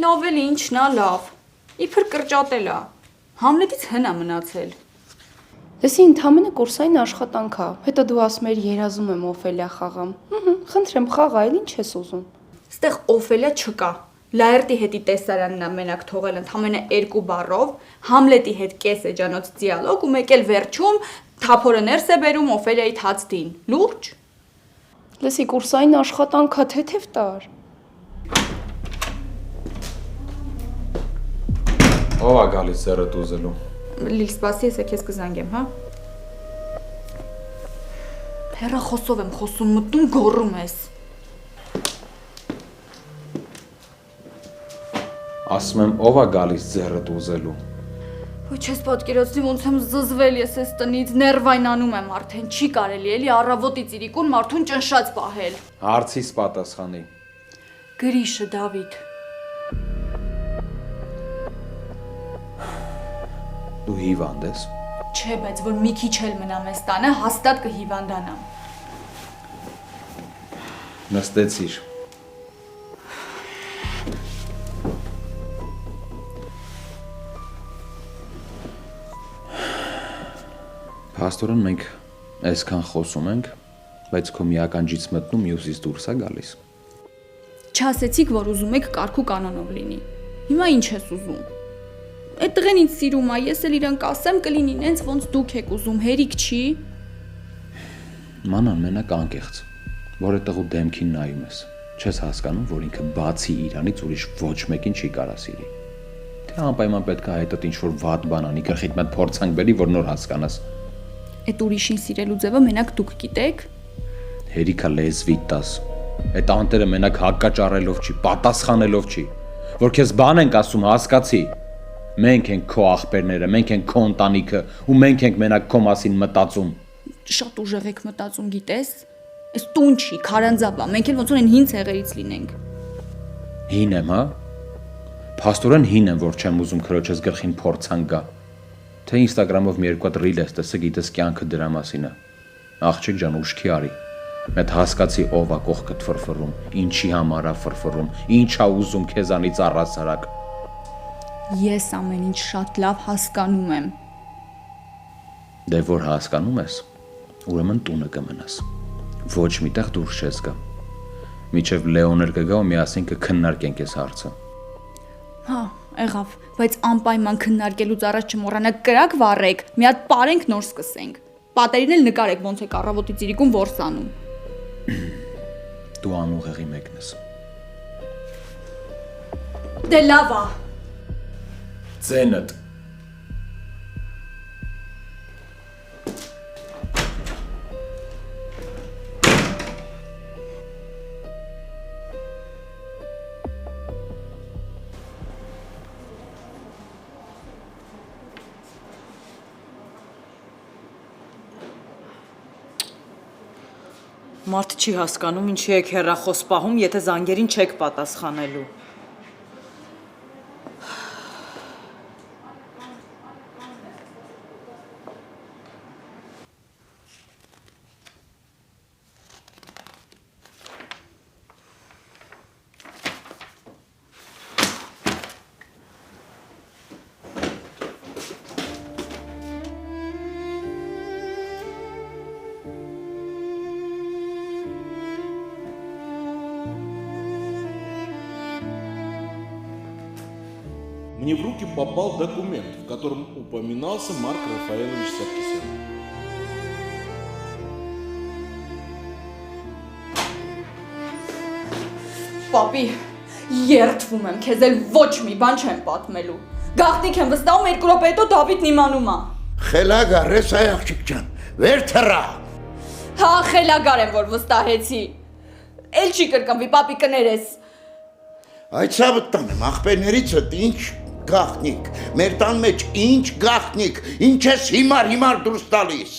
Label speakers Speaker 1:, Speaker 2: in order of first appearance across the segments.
Speaker 1: լավ էլ ինչն է լավ։ Իբր կրճատել է։ Համլետից հնա մնացել։
Speaker 2: Լսի, ընդամենը կուրսային աշխատանք է։ Հետո դու ասում ես երազում եմ Օֆելիա խաղամ։ Խնդրեմ, խաղա, այլ ինչ ես ուզում։
Speaker 1: Ստեղ Օֆելիա չկա։ Լայերտի հետի տեսարանն է մենակ թողել ընդամենը 2 բառով, Համլետի հետ կես էջանոց դիալոգ ու մեկ էլ վերջում թափորը ներս է բերում Օֆելիայի թացդին։ Լուրջ։
Speaker 2: Լսի, կուրսային աշխատանքա թեթև տար։
Speaker 3: Ով է գալիս սերդ ուզելու։
Speaker 1: Լիլ, սպասի, ես քեզ կզանգեմ, հա։ Հեռախոսով եմ խոսում, մտնում գոռում ես։
Speaker 3: Ասում եմ, ով է գալիս ձեռդ ուզելու։
Speaker 1: Ոչ ես պատկերացնի ոնց եմ զզվել ես այս տնից, ներվայնանում եմ արդեն, չի կարելի էլի առավոտի ծիրիկուն մարդուն ճնշած պահել։
Speaker 3: Հարցիս պատասխանի։
Speaker 1: Գրիշը, Դավիթ։
Speaker 3: Դու հիվանդ ես։
Speaker 1: Չէ, բայց որ մի քիչ էլ մնամ այս տանը, հաստատ կհիվանդանամ։
Speaker 3: Նստեցիր։ Փաստորեն մենք այսքան խոսում ենք, բայց քո մի ականջից մտնում, մյուսից դուրս է գալիս։
Speaker 1: Չասեցիք, որ ուզում եք կարգու կանոնով լինի։ Հիմա ինչ ես ուզում։ Այդ տղեն ինձ սիրում է, ես էլ իրան կասեմ, կլինի ինձ ոնց դուք եք ուզում, հերիք չի։
Speaker 3: Մանան մենակ անկեղծ, որ այդ տղու դեմքին նայում ես, չես հասկանում, որ ինքը բացի իրանից ուրիշ ոչ մեկին չի կարա սիրի։ Թե անպայման պետք է հետդ ինչ-որ վատ բան անի, գլխիդ մոտ փորձանք բերի, որ նոր հասկանաս։
Speaker 1: Այդ ուրիշին սիրելու ձևը մենակ դուք գիտեք։
Speaker 3: Հերիքա լեզվիդ տաս։ Այդ անտերը մենակ հակաճառելով չի, պատասխանելով չի, որ քեզ բան ենք ասում, հասկացի։ Մենք ենք քո աղբերները, մենք ենք քո ընտանիքը, ու մենք ենք մենակ քո մասին մտածում։
Speaker 1: Շատ ուժեղ եք մտածում, գիտես։ Այս տուն չի, քարանձավ է, մենք էլ ոնց որ այն հին ցեղերից լինենք։
Speaker 3: Հին եմ, հա։ Փաստորեն հին եմ, որ չեմ ուզում քրոջս գլխին փորձանք գա։ Թե Instagram-ով մի երկու հատ ռիլ ես տեսը, գիտես կյանքը դրա մասին է։ Աղջիկ ջան, ուշքի արի։ Մետ հասկացի ով է կողքդ ֆրֆռում, ինչի համար է ֆրֆռում, ինչ է ուզում քեզանից առհասարակ։
Speaker 1: Ես ամեն ինչ շատ լավ հասկանում եմ։
Speaker 3: Դե որ հասկանում ես, ուրեմն տունը կմնաս։ Ոչ միտեղ դուրս չես գա։ Միջև Լեոներ կգա ու միասին կքննարկենք այս հարցը։
Speaker 1: Հա, եղավ, բայց անպայման քննարկելուց առաջ չմոռանաք կրակ վառեք, մի հատ պարենք նոր սկսենք։ Պատերին էլ նկարեք ոնց եք առավոտի ծիրիկուն որս անում։
Speaker 3: Դու անուղեղի մեկն ես։
Speaker 1: Դե լավ է։
Speaker 3: Ձենդ։
Speaker 4: Մարդ չի հասկանում, ինչի եք հեռախոս պահում, եթե զանգերին չեք պատասխանելու։
Speaker 5: Мне в руки попал документ, в котором упоминался Марк Рафаэлович Саркисян.
Speaker 1: Պապի, երդվում եմ, քեզ էլ ոչ մի բան չեմ պատմելու։ Գաղտնիք եմ վստահում 2 րոպե հետո Դավիթն իմանում է։
Speaker 6: Խելագար ես այ աղջիկ ջան, վեր թռա։
Speaker 1: Հա, խելագար եմ, որ վստահեցի։ Էլ չի կրկնվի, պապի կներես։
Speaker 6: Այդ ցավը տանեմ, աղբերներիցդ ինչ գաղտնիք, մեր տան մեջ ինչ գաղտնիք, ինչ ես հիմար դուրս տալիս։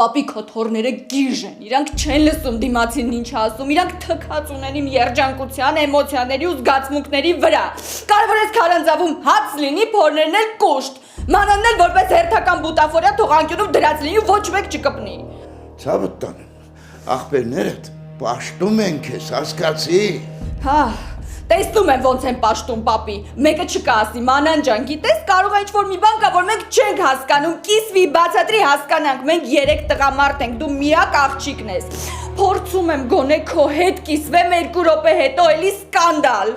Speaker 1: Պապի քո թորները գիժ են, իրանք չեն լսում դիմացին ինչ ասում, իրանք թքած ունեն իմ երջանկության, էմոցիաների ու զգացմունքների վրա։ Կարևոր է քարանձավում հաց լինի, փորներն էլ կուշտ, մանանն էլ որպես հերթական բուտաֆորիա թող անկյունում դրած լինի ու ոչ մեկ չկպնի։
Speaker 6: Ցավը տանեմ, աղբերներդ պաշտում են քեզ, հասկացի։
Speaker 1: Հա, Տեսնում եմ ոնց են պաշտում պապի։ Մեկը չկա ասի, Մանան ջան, գիտես, կարող է ինչ-որ մի բան կա, որ մենք չենք հասկանում, կիսվի, բացատրի հասկանանք, մենք 3 տղամարդ ենք, դու միակ աղջիկն ես։ Փորձում եմ գոնե քո հետ կիսվեմ 2 րոպե հետո էլի սկանդալ։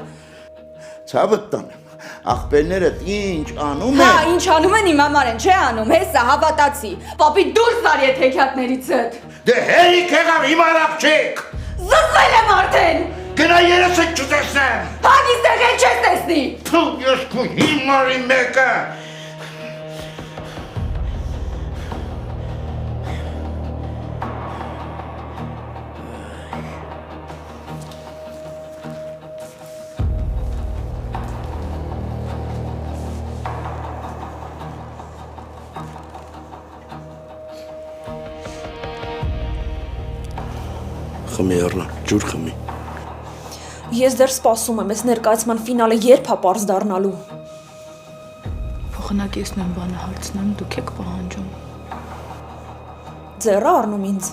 Speaker 6: Ցավը տանեմ, աղբերներդ ինչ անում
Speaker 1: Հա,
Speaker 6: են։
Speaker 1: ինչ անում են իմ համարեն, չէ անում, հեսա հավատացի։ Պապի դուրս արի այդ հեքիաթներիցդ։
Speaker 6: Դե հերիք եղավ հիմար աղջիկ։
Speaker 1: Զսվել եմ արդեն։
Speaker 6: Գնա երեսը չտեսնեմ։
Speaker 1: Հագիս եղել չես տեսնի։
Speaker 6: Թու ես քո հիմարի մեկը։
Speaker 7: Խմի առնա, ջուր խմի։
Speaker 8: Ես դեռ սպասում եմ, այս ներկայացման ֆինալը երբ է պարզ դառնալու։
Speaker 2: Փոխանակ ես նույն բանը հարցնեմ, դուք եք պահանջում։
Speaker 8: Ձեռը առնում ինձ։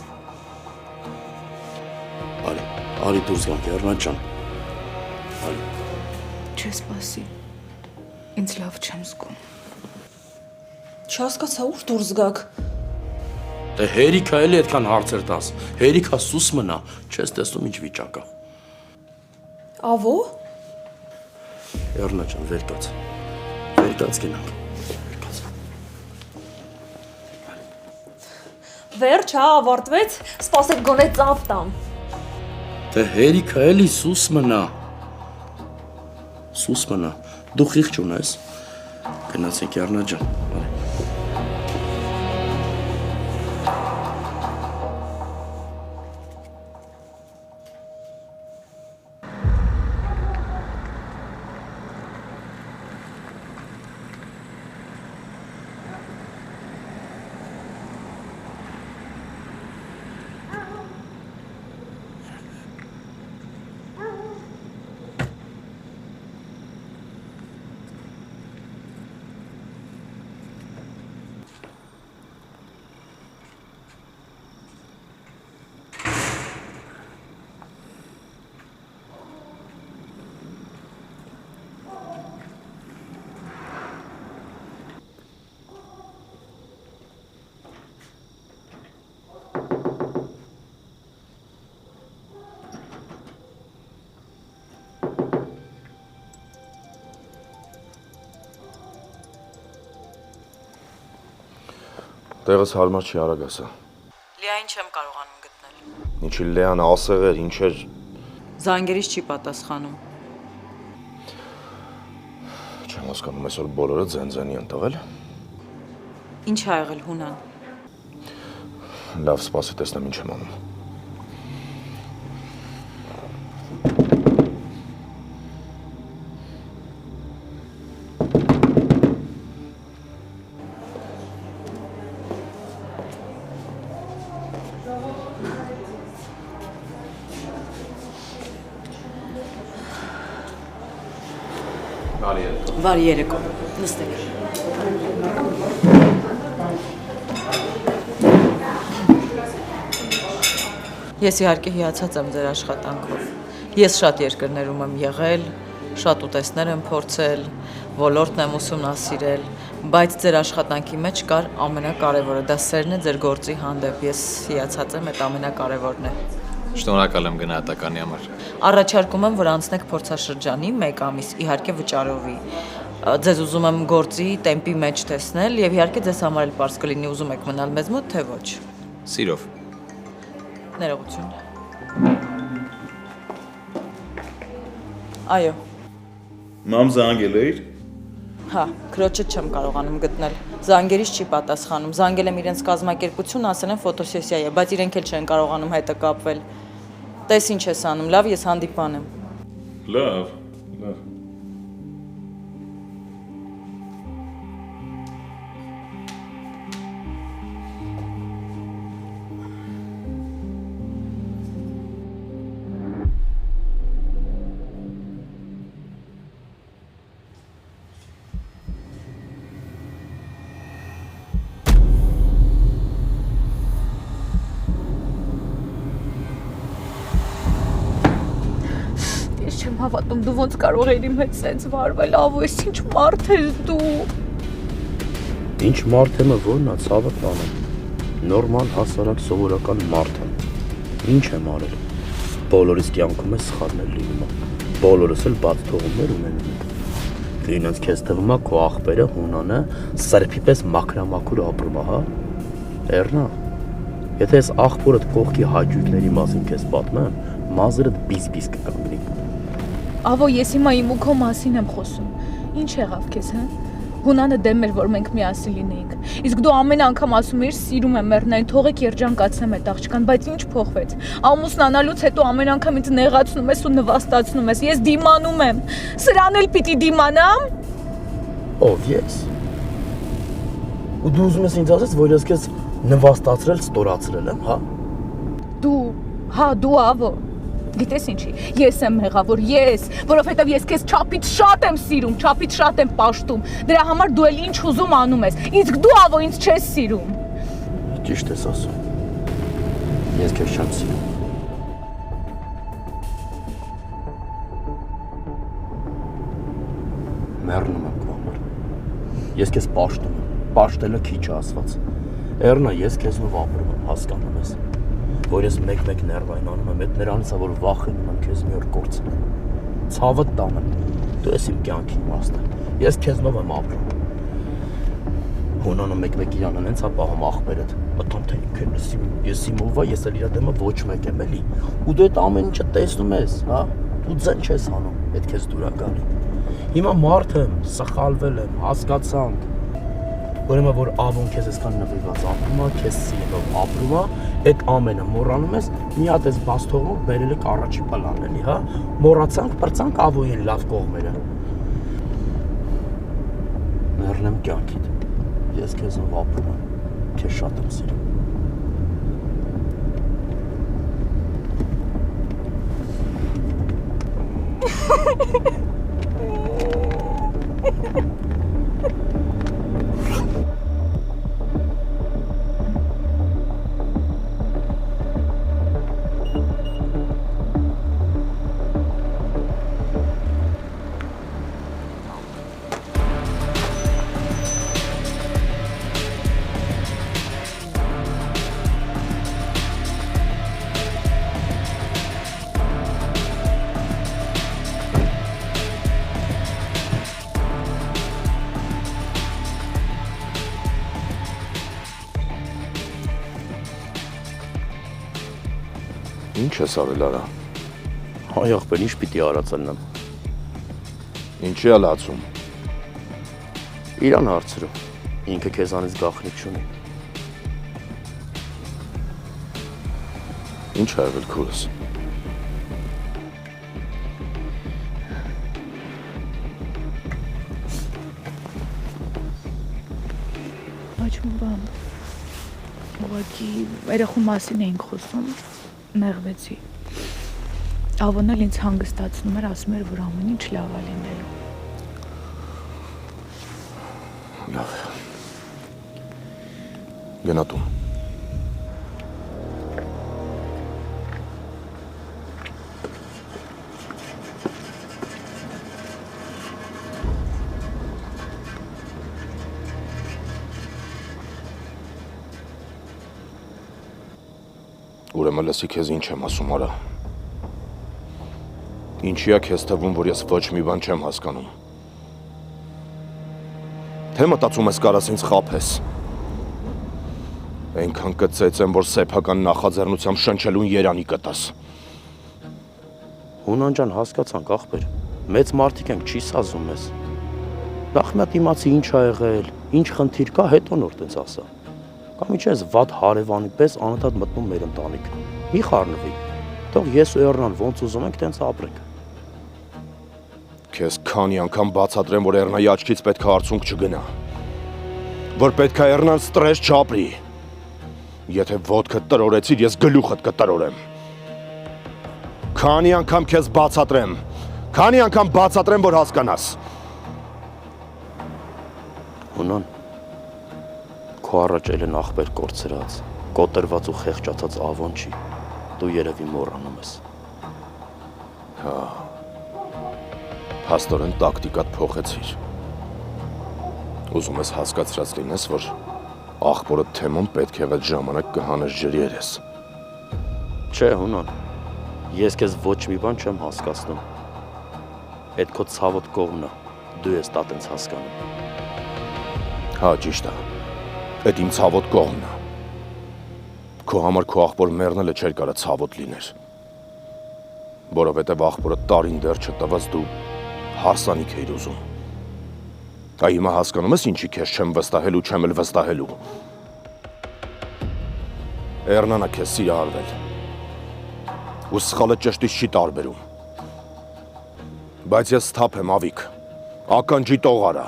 Speaker 7: Արի դուրս գանք Էռնա ջան։ Արի։
Speaker 2: Չէ, սպասի։ Ինձ լավ չեմ զգում։
Speaker 8: Չհասկացա ուր դուրս գաք։
Speaker 7: Դե հերիքա էլի այդքան հարցեր տաս։ Հերիքա սուս մնա, չես տեսնում ինչ վիճակա։
Speaker 8: Ավո։
Speaker 7: Էռնա ջան, վեր կաց։ Վեր կաց գնանք։
Speaker 8: Վերջ, հա, ավարտվեց, սպասեք գոնե ծավ տամ։
Speaker 7: Դե հերիքա էլի սուս մնա։ Սուս մնա։ Դու խիղճ ունես։ Գնացինք Էռնա ջան։ Արի։
Speaker 9: Տեղս հարմար չի Արագասը։
Speaker 4: Լիային չեմ կարողանում գտնել։
Speaker 9: Ինչի Լեան ասեղեր, ինչեր
Speaker 4: Զանգերից չի պատասխանում։
Speaker 9: չեմ հասկանում, այսօր բոլորը ձեն-ձենի են տվել։
Speaker 4: Ինչ ա եղել Հունան։
Speaker 9: Լավ, սպասի տեսնեմ ինչ եմ անում։
Speaker 4: Բարի երեկո։ Նստեք։ Ես իհարկե հիացած եմ ձեր աշխատանքով։ Ես շատ երկրներում եմ եղել, շատ ուտեստներ եմ փորձել, ոլորտն եմ ուսումնասիրել, բայց ձեր աշխատանքի մեջ կար ամենակարևորը, դա սերն է ձեր գործի հանդեպ։ Ես հիացած եմ, այդ ամենակարևորն է։
Speaker 3: Շնորհակալ եմ գնահատականի համար։
Speaker 4: Առաջարկում եմ, որ անցնեք փորձաշրջանի 1 ամիս, իհարկե վճարովի։ Ձեզ ուզում եմ գործի տեմպի մեջ տեսնել եւ իհարկե ձեզ համար էլ պարզ կլինի ուզում եք մնալ մեզ մոտ, թե ոչ։
Speaker 3: Սիրով։
Speaker 4: Ներողություն։ Այո։
Speaker 5: Մամ զանգել էիր։
Speaker 4: Հա, քրոջը չեմ կարողանում գտնել։ Զանգերից չի պատասխանում։ Զանգել եմ իրենց կազմակերպություն, ասել են ֆոտոսեսիա է, բայց իրենք էլ չեն կարողանում հետը կապվել։ Տես ինչ ես անում, լավ, ես հանդիպան եմ։
Speaker 5: Լավ, լավ։
Speaker 2: Չեմ հավատում, դու ոնց կարող ես իմ հետ սենց վարվել, ավո, ես ինչ մարդ ես դու։
Speaker 7: Ինչ մարդ եմ, որն է ցավը տանում։ Նորմալ հասարակ սովորական մարդ եմ։ Ինչ եմ արել։ Բոլորիս կյանքում է սխալներ լինում։ Բոլորս էլ բաց թողումներ ունենում ենք։ Դինած քեզ թվում է քո աղբերը հունանը սրբի պես մաքրամաքուր ապրում է, հա։ Էռնա։ Եթե ես աղբորդ կողքի հաճույքների մասին քեզ պատմեմ, մազերդ բիզ-բիզ կկանգնի։
Speaker 2: Ավո, ես հիմա իմ ու քո մասին եմ խոսում։ Ինչ եղավ քեզ, հա։ Հունանը դեմ էր, որ մենք միասին լինեինք։ Իսկ դու ամեն անգամ ասում ես սիրում եմ Էռնային, թողեք երջանկացնեմ այդ աղջկան, բայց ինչ փոխվեց։ Ամուսնանալուց հետո ամեն անգամ ինձ նեղացնում ես ու նվաստացնում ես։ Ես դիմանում եմ։ Սրան էլ պիտի դիմանամ։
Speaker 7: Ով ես։ Ու դու ուզում ես ինձ ասես, որ ես քեզ նվաստացրել, ստորացրել եմ, հա։
Speaker 2: Դու ավո։ Գիտես ինչի, ես եմ մեղավոր, ես, որովհետև ես քեզ չափից շատ եմ սիրում, չափից շատ եմ պաշտում, դրա համար դու էլ ինչ ուզում անում ես, իսկ դու ավո ինձ չես սիրում։
Speaker 7: Ճիշտ ես ասում։ Ես քեզ չեմ սիրում։ Մեռնում եմ քո համար։ Ես քեզ պաշտում եմ, պաշտելը քիչ է ասված։ Էռնա, ես քեզնով ապրում եմ, հասկանում ես։ Որ ես մեկ-մեկ ներվային անում եմ, այդ նրանից է, որ վախենում եմ քեզ մի օր կորցնել։ Ցավը տանեմ, դու ես իմ կյանքի իմաստը, ես քեզնով եմ ապրում։ Հունանը մեկ-մեկ իրանն հենց է պահում աղբերդ, մտամ թե ինքը լսի, ես իմ ով է, ես էլ իրա դեմը ոչ մեկ եմ էլի։ Ու դու այդ ամեն ինչը տեսնում ես, հա, ու ձեն չես անում, այդ քեզ դուր է գալի։ Հիմա մարդ եմ, սխալվել եմ, հասկացանք։ Ուրեմն որ ավոն քեզ այսքան նվիրված ապրում է, քեզ սիրելով ապրում է, այդ ամենը մոռանում ես, մի հատ ես բաց թողնում, բերել եք առաջի պլան էլի, հա։ Մոռացանք, պրծանք ավոյի լավ կողմերը։ Մեռնեմ կյանքիդ։ Ես քեզով ապրում եմ, քեզ շատ եմ սիրում։
Speaker 9: Ինչ ես արել արա։
Speaker 7: Հայ աղբեր, ինչ պիտի արածնեմ։
Speaker 9: Ինչի է լացում։
Speaker 7: Իրան հարցրու, ինքը քեզանից գաղտնիք չունի։
Speaker 9: Ինչ է եղել քուրս։
Speaker 2: Ոչ մի բան։ Ուղղակի երախու մասին էինք խոսում, նեղվեցի։ Ավոն էլ ինձ հանգստացնում էր, ասում էր, որ ամեն ինչ լավ է լինելու։
Speaker 9: Լավ։ Գնա տուն։ Ուրեմն լսի քեզ ինչ եմ ասում, արա։ Ինչի է քեզ թվում, որ ես ոչ մի բան չեմ հասկանում։ Թե մտածում ես կարաս ինձ խաբես։ Այնքան կծեց եմ, որ սեփական նախաձեռնությամբ շնչելուն երանի կտաս։
Speaker 7: Հունան ջան, հասկացանք աղբեր։ Մեծ մարդիկ ենք, չի սազում ես։ Նախ մի հատ իմացի ինչ ա եղել, ինչ խնդիր կա, հետո նոր տենց ասա։ Կամ ինչ ես վատ հարևանի պես անընդհատ մտնում մեր ընտանիք։ Մի խառնվի։ Թող ես ու Էռնան ոնց ուզում ենք տենց ապրենք։
Speaker 9: Քեզ քանի անգամ բացատրեմ, որ Էռնայի աչքից պետք է արցունք չգնա։ Որ պետք է Էռնան ստրես չապրի։ Եթե ոտքդ տրորեցիր, ես գլուխդ կտրորեմ։ Քանի անգամ քեզ բացատրեմ։ Քանի անգամ բացատրեմ, որ հասկանաս։
Speaker 7: Հունան քո առաջ ելեն աղբեր կորցրած, կոտրված ու խեղճացած ավոն չի, դու երևի մոռանում ես։
Speaker 9: Հա, Փաստորեն տակտիկատ փոխեցիր։ Ուզում ես հասկացրած լինես, որ աղբորը թեմոն պետք է այդ ժամանակ կհանես ջրի երես։
Speaker 7: Չէ, Հունան, ես քեզ ոչ մի բան չեմ հասկացնում։ Այդ քո ցավոտ կողմն է, դու ես դա տենց հասկանում։
Speaker 9: Հա, ճիշտ է։ Այդ իմ ցավոտ կողմն է։ Քո համար քո աղբոր մեռնելը չէր կարա ցավոտ լիներ։ Որովհետև աղբորը տարին դեռ չտված դու հարսանիք էիր ուզում։ Այ հիմա հասկանում ես ինչի քեզ չեմ վստահելու, չեմ էլ վստահելու։ Էռնանա քեզ սիրահարվել։ Ու սխալը ճշտից չի տարբերում։ Բայց ես սթափ եմ, Ավիկ, ականջի տողարա։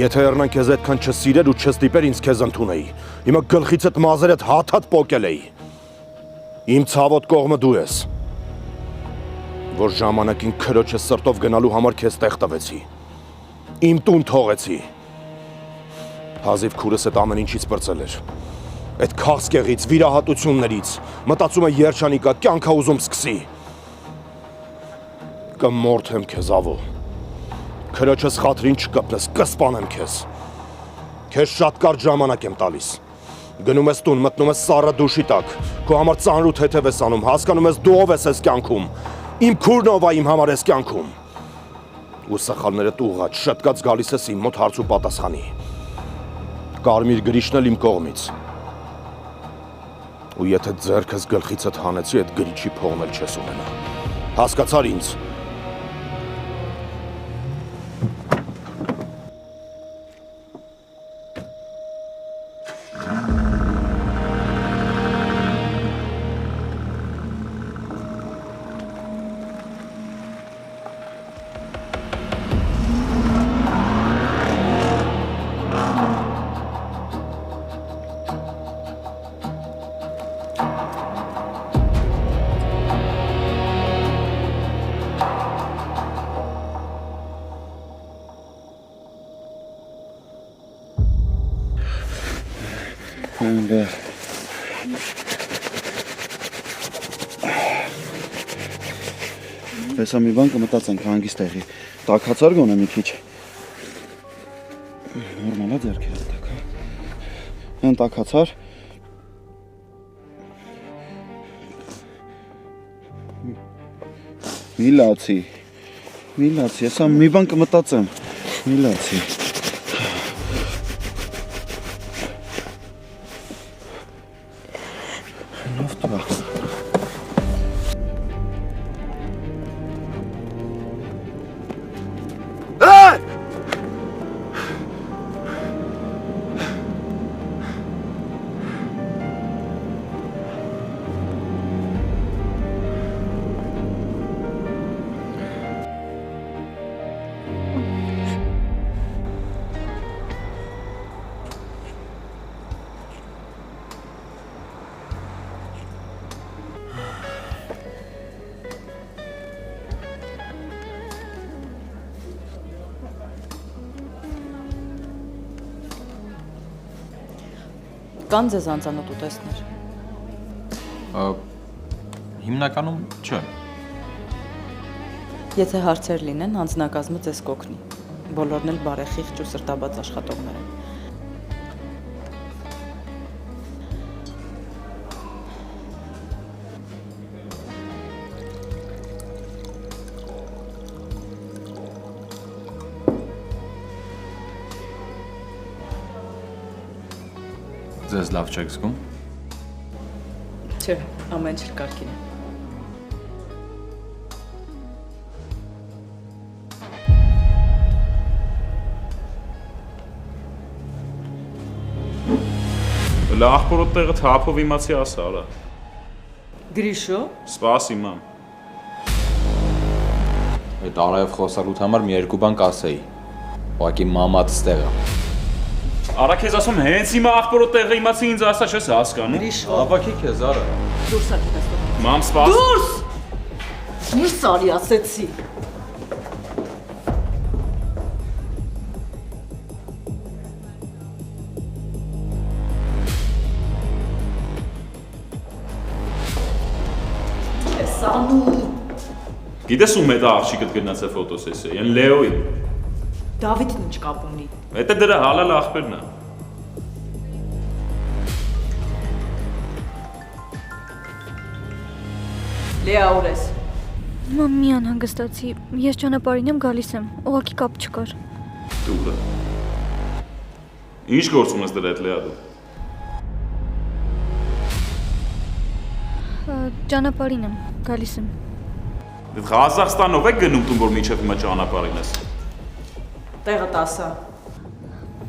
Speaker 9: Եթե Էռնան քեզ այդքան չսիրեր ու չստիպեր ինձ քեզ ընդունեի, հիմա գլխիցդ մազերդ հաթաթ պոկել էի։ Իմ ցավոտ կողմը դու ես, որ ժամանակին քրոջը սրտով գնալու համար քեզ տեղ տվեցի։ Իմ տուն թողեցի։ Հազիվ քուրս այդ ամեն ինչից պրծել էր։ Այդ քաղցկեղից, վիրահատություններից, մտածում է երջանիկա կյանքա ուզում սկսի։ Կմորթեմ քեզ, ավո։ Քրոջս խաթրին չկպնես, կսպանեմ քեզ։ Քեզ շատ կարճ ժամանակ եմ տալիս։ Գնում ես տուն, մտնում ես սառը դուշի տակ, քո համար ծանրութ հետև ես անում, հասկանում ես դու ով ես այս կյանքում։ Իմ քուրն ով է իմ համար այս կյանքում։ Ու սխալներդ ուղղած, շտկած գալիս ես իմ մոտ հարց ու պատասխանի։ Կարմիր գրիչն էլ իմ կողմից։ Ու եթե ձեռքս գլխիցդ հանեցի, այդ գրիչի փողն էլ չես ունենա։ Հասկացար ինձ։
Speaker 10: Հեսա մի բան կմտածենք հանգիստ տեղի, տակացար գոնե մի քիչ, նորմալ է ձերքերը տակ, հեն տակացար, մի լացի, հեսա մի բան կմտածեմ, մի լացի, նով տվա,
Speaker 4: Կան ձեզ անծանոթ ուտեստներ։
Speaker 3: Հիմնականում չէ։
Speaker 4: Եթե հարցեր լինեն, հանձնակազմը ձեզ կօգնի։ Բոլորն էլ բարեխիղճ ու սրտաբաց աշխատողներ են։
Speaker 3: Ձեզ լավ չեք զգում։
Speaker 4: Չէ, ամեն ինչ կարգին է։
Speaker 11: Ախպորոտ տեղը թափով իմացի ասա, արա։
Speaker 4: Գրիշո։
Speaker 11: Սպասի, մամ։
Speaker 3: Այդ արայով խոսալուց համար մի երկու բան կասեի։ Ուղղակի մամաց տեղը։
Speaker 11: Արա քեզ ասում հենց հիմա ախպորոտ տեղը իմացի ինձ ասա չես հասկանում։
Speaker 4: Գրիշո։
Speaker 3: Ավակի քեզ, արա։
Speaker 4: Դուրս ա դստո։
Speaker 11: Մամ, սպաս։
Speaker 4: Դուրս։ Դուրս արի ասեցի։ Սանու։
Speaker 11: Գիտես ում հետ աղջիկդ գնաց է ֆոտոսեսիա, այն Լեոյի։
Speaker 4: Դավիթն ինչ կապ ունի։
Speaker 11: Դա դրա հալալ աղբերն է։
Speaker 4: Լեա ուր ես։
Speaker 12: Մի անհանգստացի, ես ճանապարհին եմ գալիս եմ, ուղղակի կապ չկար։
Speaker 11: Դուր։ Ինչ գործ ունես դրա հետ Լեա դու։
Speaker 12: Ճանապարհին եմ գալիս եմ։
Speaker 11: Դու Ղազախստանով եք գնում տուն, որ մինչև հիմա ճանապարհին ես։
Speaker 4: Տեղը 10-ը։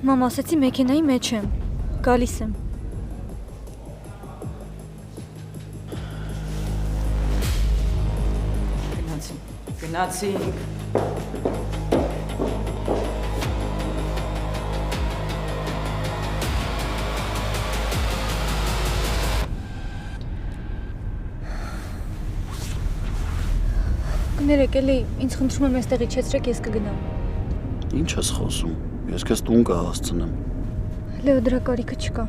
Speaker 12: Մամ, ասեցի մեքենայի մեջ եմ, գալիս եմ։
Speaker 4: Գնացինք։
Speaker 12: Կներեք, էլի, ինձ խնդրում եմ այստեղ իջեցրեք, ես կգնամ։
Speaker 10: Ինչ ես խոսում։ Ես քեզ տուն կհասցնեմ։
Speaker 12: Լեո, դրա կարիքը չկա։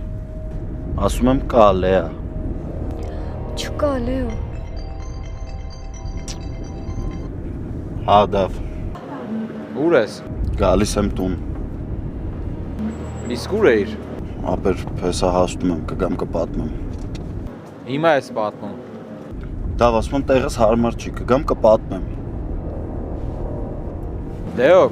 Speaker 10: Ասում եմ կա, Լեա։
Speaker 12: Չկա, Լեո։
Speaker 10: Հա, Դավ։
Speaker 3: Ուր ես։
Speaker 10: Գալիս եմ տուն։
Speaker 3: Իսկ ուր էիր։
Speaker 10: Ապեր փեսա հասնում եմ, կգամ կպատմեմ։
Speaker 3: Հիմա ես պատմում։
Speaker 10: Դավ, ասում եմ տեղս հարմար չի, կգամ կպատմեմ։
Speaker 3: Լեո։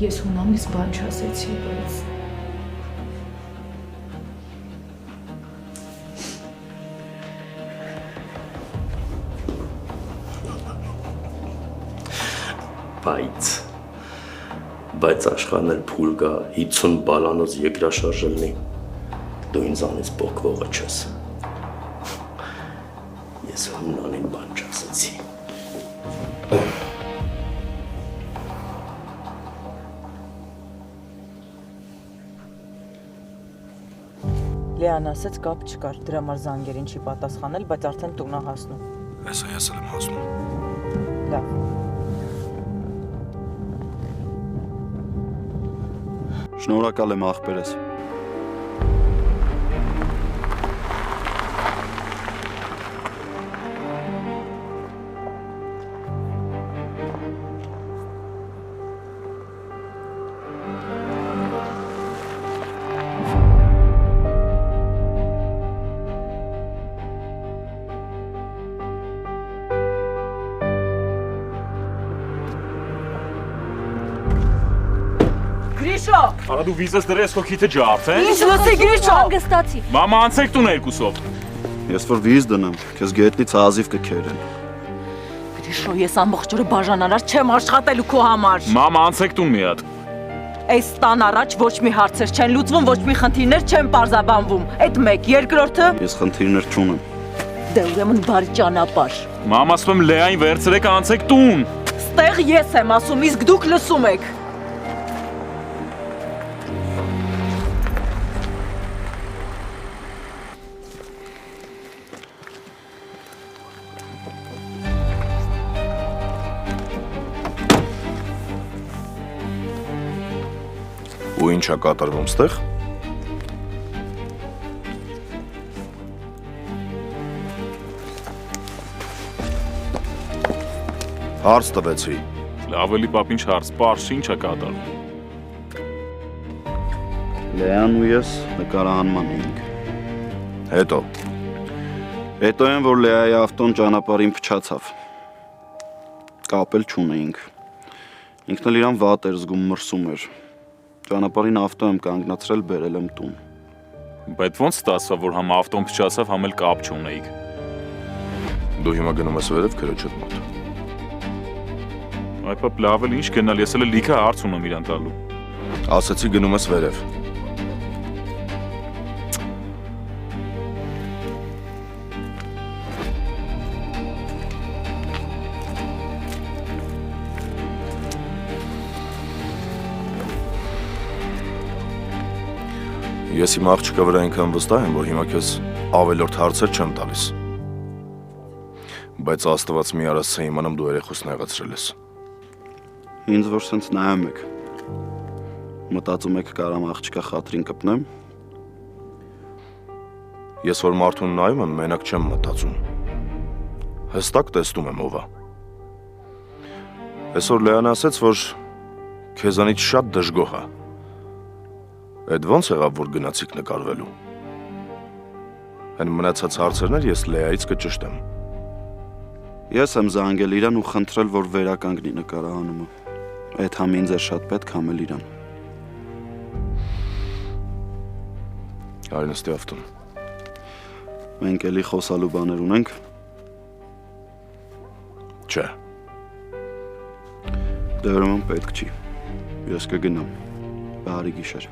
Speaker 2: Ես հունամից բան չասեցի, բայց
Speaker 7: բայց աշխարհն էլ փուլ գա 50 բալանոց երկրաշարժ լինի դու ինձանից փոքվողը չես ես հունանին բան չասեցի
Speaker 4: Լեան ասեց կապ չկար, դրա համար զանգերին չի պատասխանել, բայց արդեն տուն է հասնում։
Speaker 9: Ես եմ հասնում։
Speaker 4: Լավ։
Speaker 10: Շնորհակալ եմ աղբերս։
Speaker 11: Գրիշո։ Արա դու վիզաս դրես քո քիթը ջարդ, է։
Speaker 12: Ինչ լսի Գրիշո։ Հանգստացի։
Speaker 11: Մամա անցեք տուն երկուսով։
Speaker 10: Ես որ վիզ դնեմ, քեզ գետնից ազիվ կքերեն։
Speaker 4: Գրիշո, ես ամբողջ օրը բաժանարար չեմ աշխատելու քո համար։
Speaker 11: Մամա անցեք տուն մի հատ։
Speaker 4: Այս տան առաջ ոչ մի հարցեր չեն լուծվում, ոչ մի խնդիրներ չեն պարզաբանվում։ Այդ մեկ, երկրորդը։
Speaker 10: Ես խնդիրներ չունեմ։
Speaker 4: Դե ուրեմն բարի ճանապարհ։
Speaker 11: Մամա ասում եմ Լեային վերցրեք անցեք տուն։
Speaker 4: Ստեղ ես եմ ասում, իսկ դուք լսում եք։
Speaker 9: Ու ինչ է կատարվում ստեղ։ Հարց տվեցի։
Speaker 11: Ավելի պապ ինչ հարց, պարզ ինչ է կատարվում։
Speaker 10: Լեան ու ես նկարահանման էինք։ Հետո են, որ Լեայի ավտոն ճանապարհին փչացավ։ Կապել չունեինք։ Ինքն էլ իրան վատ էր զգում, մրսում էր։ Ճանապարհին ավտո եմ կանգնացրել, բերել եմ տուն։
Speaker 11: Բայց ո՞նց ստացվա, որ համ ավտոն փչացավ, համ էլ կապ չունեիք։
Speaker 9: Դու հիմա գնում ես վերև քրոջդ մոտ։
Speaker 11: Այ պապ լավ էլ ինչ գնալ, ես էլ լիքը հարց ունեմ իրան տալու։
Speaker 9: Ասացի գնում ես վերև։ Ես իմ աղջիկը վրա այնքան վստահ եմ, որ հիմա քեզ ավելորդ հարցեր չեմ տալիս։ Բայց Աստված մի արած թե իմանամ դու երեխուս նեղացրել ես։
Speaker 10: Ինձ որ սենց նայում եք։ Մտածում եք կարամ աղջիկա խատրին կպնեմ։
Speaker 9: Ես որ մարդուն նայում եմ, մենակ չեմ մտածում։ Հստակ տեսնում եմ ով է։ Այսօր Լեան ասաց, որ քեզանից շատ դժգոհ է։ Այդ ո՞նց եղավ, որ գնացիք նկարվելու։ Այն մնացած հարցերներ ես Լեայից կճշտեմ։
Speaker 10: Ես եմ զանգել իրան ու խնդրել, որ վերականգնի նկարահանումը։ Այդ համ ինձ է շատ պետք, համ էլ իրան։
Speaker 9: Արի նստի ավտոն։
Speaker 10: Մենք էլի խոսալու բաներ ունենք։
Speaker 9: Չէ։
Speaker 10: Դե ուրեմն պետք չի։ Ես կգնամ։ Բարի գիշեր։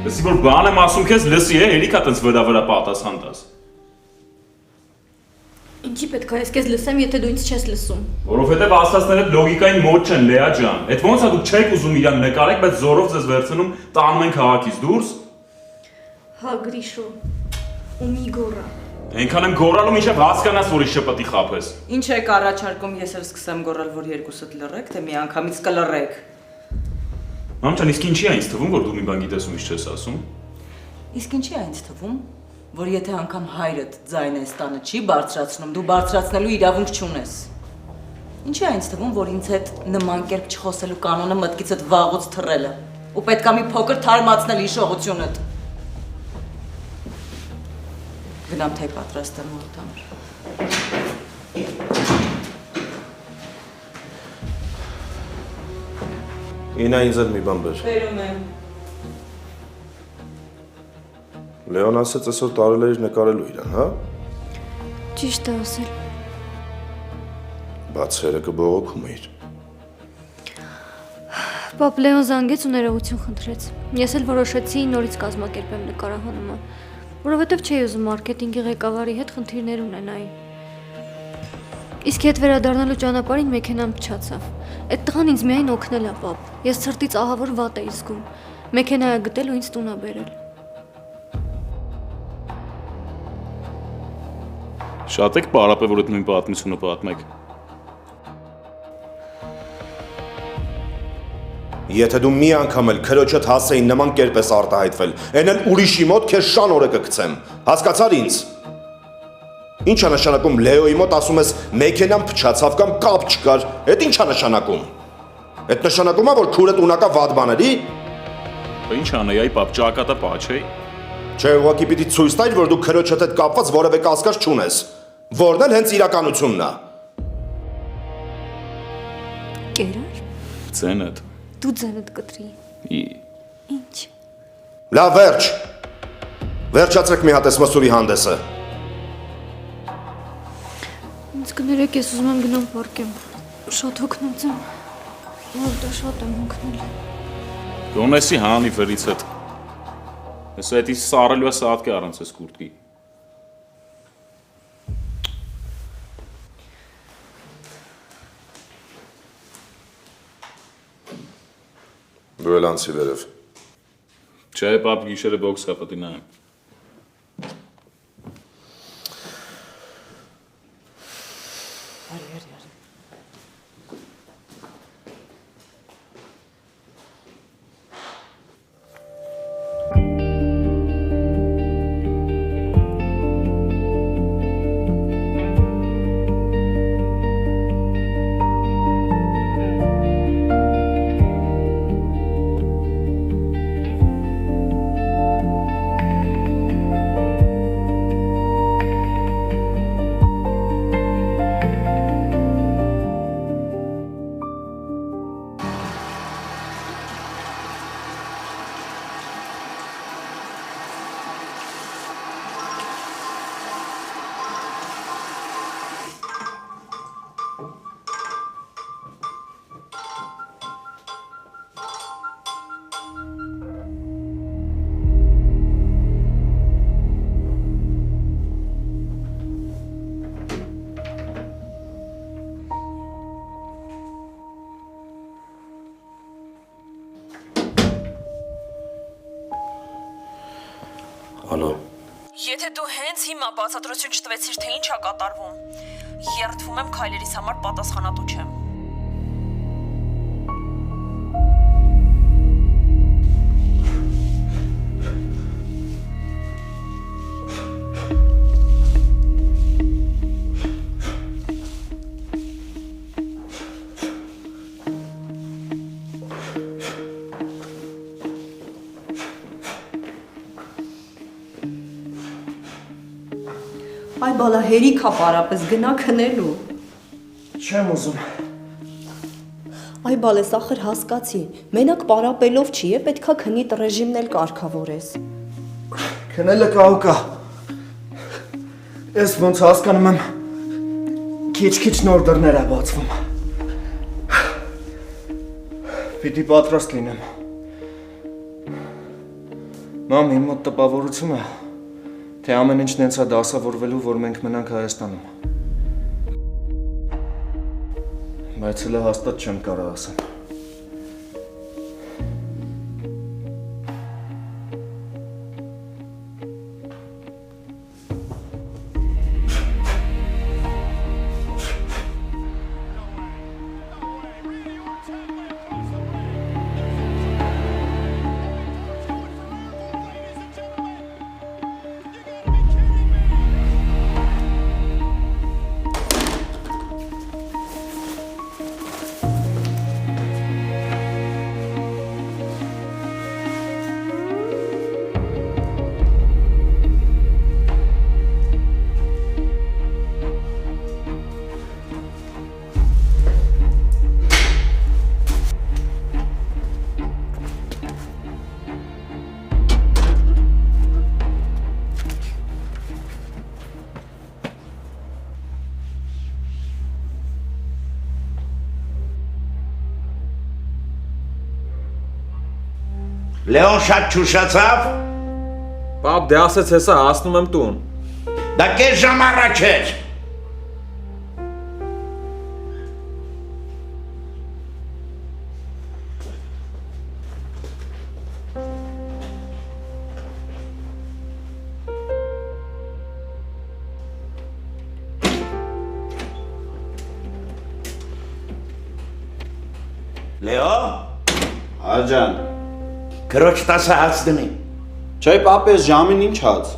Speaker 11: Լսի որ բան եմ ասում քեզ, լսի է, հերիքա տենց վրա պատասխան տաս։
Speaker 12: Ինչի պետք է ես քեզ լսեմ, եթե դու ինձ չես լսում։
Speaker 11: Որովհետև ասածները լոգիկային մոտ չեն, Լեա ջան։ Այդ ո՞նց է դուք չեք ուզում իրան նկարեք, բայց զորով ձեզ վերցնում, տանում են քաղաքից դուրս։
Speaker 12: Հա Գրիշո։ Ու մի գորա։
Speaker 11: Այնքան եմ գոռալու, մինչև հասկանաս, որ իշ շպտի խափես։
Speaker 4: Ինչ եք առաջարկում, ես էլ սկսեմ գոռալ, որ երկուսդ լռեք, թե միանգամից կլռեք։
Speaker 11: Մամ ջան, իսկ ինչի է ինձ թվում, որ դու մի բան գիտես ու ինչ չես ասում։
Speaker 4: Իսկ ինչի է ինձ թվում, որ եթե անգամ հայրդ ձայնը ստանը չի բարձրացնում, դու բարձրացնելու իրավունք չունես։ Ինչի է ինձ թվում, որ ինձ հետ նման կերպ չխոսելու կանոնը մտքիցդ վաղուց թռել է, ու պետք է մի փոքր թարմացնել հիշողությունդ։ Գնամ թե պատրաստ եմ ոտամր։
Speaker 9: Ինա ինձ էլ մի բան բեր։
Speaker 4: Բերում եմ։
Speaker 9: Լեոն ասաց այսօր տարել էր նկարելու իրան, հա։
Speaker 12: Ճիշտ է ասել։
Speaker 9: Բացերը կբողոքում էր։
Speaker 12: Պապ Լեոն զանգեց ու ներողություն խնդրեց։ Ես էլ որոշեցի նորից կազմակերպեմ նկարահանումը, որովհետև չէի ուզում մարքեթինգի ղեկավարի հետ խնդիրներ ունենայի։ Իսկ հետ վերադառնալու ճանապարհին մեքենան փչացավ։ Այդ տղան ինձ միայն օգնել է, պապ։ Ես ցրտից ահավոր վատ էի զգում։ Մեքենայը գտել ու ինձ տուն է բերել։
Speaker 11: Շատ եք պարապե, որ այդ նույն պատմությունը պատմեք։
Speaker 9: Եթե դու մի անգամ էլ քրոջդ հասեին նման կերպ ես արտահայտվել, այն էլ ուրիշի մոտ քեզ շան օրը կգցեմ։ Հասկացար ինձ։ Ինչ է նշանակում Լեոյի մոտ ասում ես մեքենան փչացավ կամ կապ չկար։ Այդ ինչ է նշանակում։ Այդ նշանակում է որ քուրդ ունակա վատ բաների։
Speaker 11: Ինչ անեի, այ պապ, ճակատը պաչեի։
Speaker 9: Չէ, ուղղակի պիտի ցույց տայր, որ դու քրոջդ հետ կապված որևէ կասկած չունես։ Որն էլ հենց իրականությունն է։
Speaker 12: Կերար։
Speaker 11: Ձենդ։
Speaker 12: Դու ձենդ կտրի։ Ինչ։
Speaker 9: Լավ, վերջ։ Վերջացրեք մի հատ էս մսուրի հանդեսը։
Speaker 12: Ինձ կներեք, ես ուզում եմ գնամ պարկեմ։ Շատ հոգնած եմ։ Որտե շատ եմ հոգնել։
Speaker 11: Գոնեսի հանի վերից հետ։ Ես այդի սարելու է սատկի առանց ես կուրտկի։
Speaker 9: Դու էլ անցի վերև։
Speaker 11: Չէ, պապ, գիշերը բոքս կապտի նայեմ։
Speaker 7: Ալո։
Speaker 8: Եթե դու հենց հիմա բացատրություն չտվեցիր, թե ինչ է կատարվում, երդվում եմ քայլերիս համար պատասխանատու չեմ։
Speaker 1: Այ բալա հերիքա պարապես գնա քնելու։
Speaker 7: Չեմ ուզում։
Speaker 1: Այ բալես ախր հասկացի, մենակ պարապելով չի, է պետքա քնի ռեժիմն էլ կարգավորես։
Speaker 7: Քնելը կա ու կա։ Ես ոնց հասկանում եմ, քիչ-քիչ նոր դռներ է բացվում։ Պիտի պատրաստ լինեմ։ Մամ, իմ մոտ տպավորություն է, թե ամեն ինչ նենց է դասավորվելու, որ մենք մնանք Հայաստանում։ Բայց հələ հաստատ չեմ կարող ասեմ։
Speaker 6: Լեոն շատ չուշացավ։
Speaker 3: Պապ, դե ասեց հեսա, հասնում եմ տուն։
Speaker 6: Դա կես ժամ առաջ էր։ Լեո։
Speaker 10: Աջան։
Speaker 6: Քրոջ 10 հաց դնի։
Speaker 10: Չէ, պապ, ես ժամին ինչ հաց։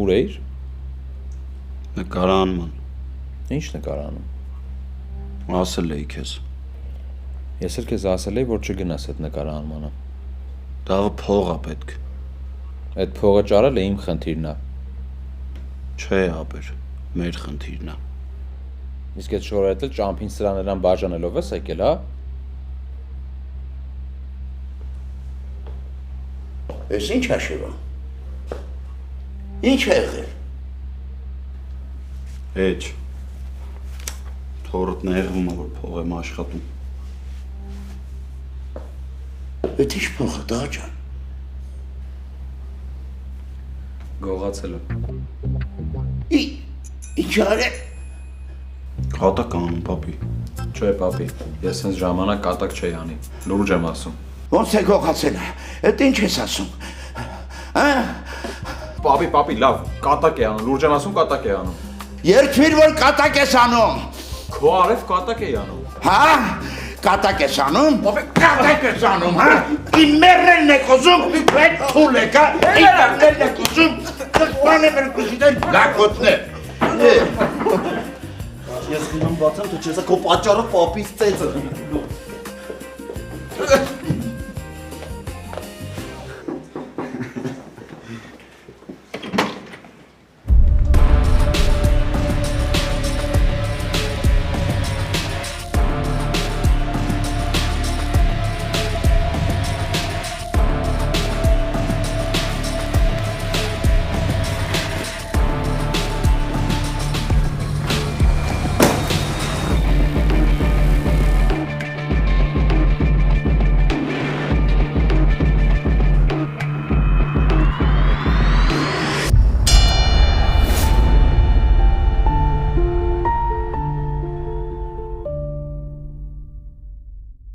Speaker 3: Ուր էիր։
Speaker 10: Նկարանում։
Speaker 3: Ինչ նկարանում։
Speaker 10: Ասել էի քեզ։
Speaker 3: Ես էլ քեզ ասել էի, որ չգնաս այդ նկարանմանը։
Speaker 10: Դա փող է պետք։
Speaker 3: Այդ փողը ճարել է իմ խնդիրն է։
Speaker 10: Չէ, ապեր, մեր խնդիրն է։
Speaker 3: Իսկ այդ շորերը էլ ճամփին սրաներան բաժանելով ես եկել, հա։
Speaker 6: Էս ինչ է շիվա։ Ինչ է եղել։
Speaker 10: Էջ։ Թորդ նեղվում է, որ փող եմ աշխատում։
Speaker 6: Այդ ինչ փող է, դա ջան։
Speaker 3: Գողացել է։
Speaker 6: Ինչ արել։
Speaker 10: Կատակ անում, պապի։
Speaker 3: Չէ, պապի, ես հենց ժամանակ կատակ չէի անի։ Լուրջ եմ ասում։
Speaker 6: Ոնց է գողացել է։ Այդ ինչ ես ասում։ Հա։
Speaker 3: Պապի, լավ, կատակ է անում, լուրջ եմ ասում, կատակ է անում։
Speaker 6: Երդվիր, որ կատակ ես անում։
Speaker 3: Քո արև կատակ էի անում։
Speaker 6: Հա։ Կատակ ես անում։ Կատակ ես անում, հա։ Իմ մերրելն է կոզում, այդ թուլ է, կա։ Իմ մերրելն է կոզում, բան է մեր կուզիտեն լակոտներ։
Speaker 7: Ես գնում բացեմ, թե չեսա քո պատճառով պապից ծեծը։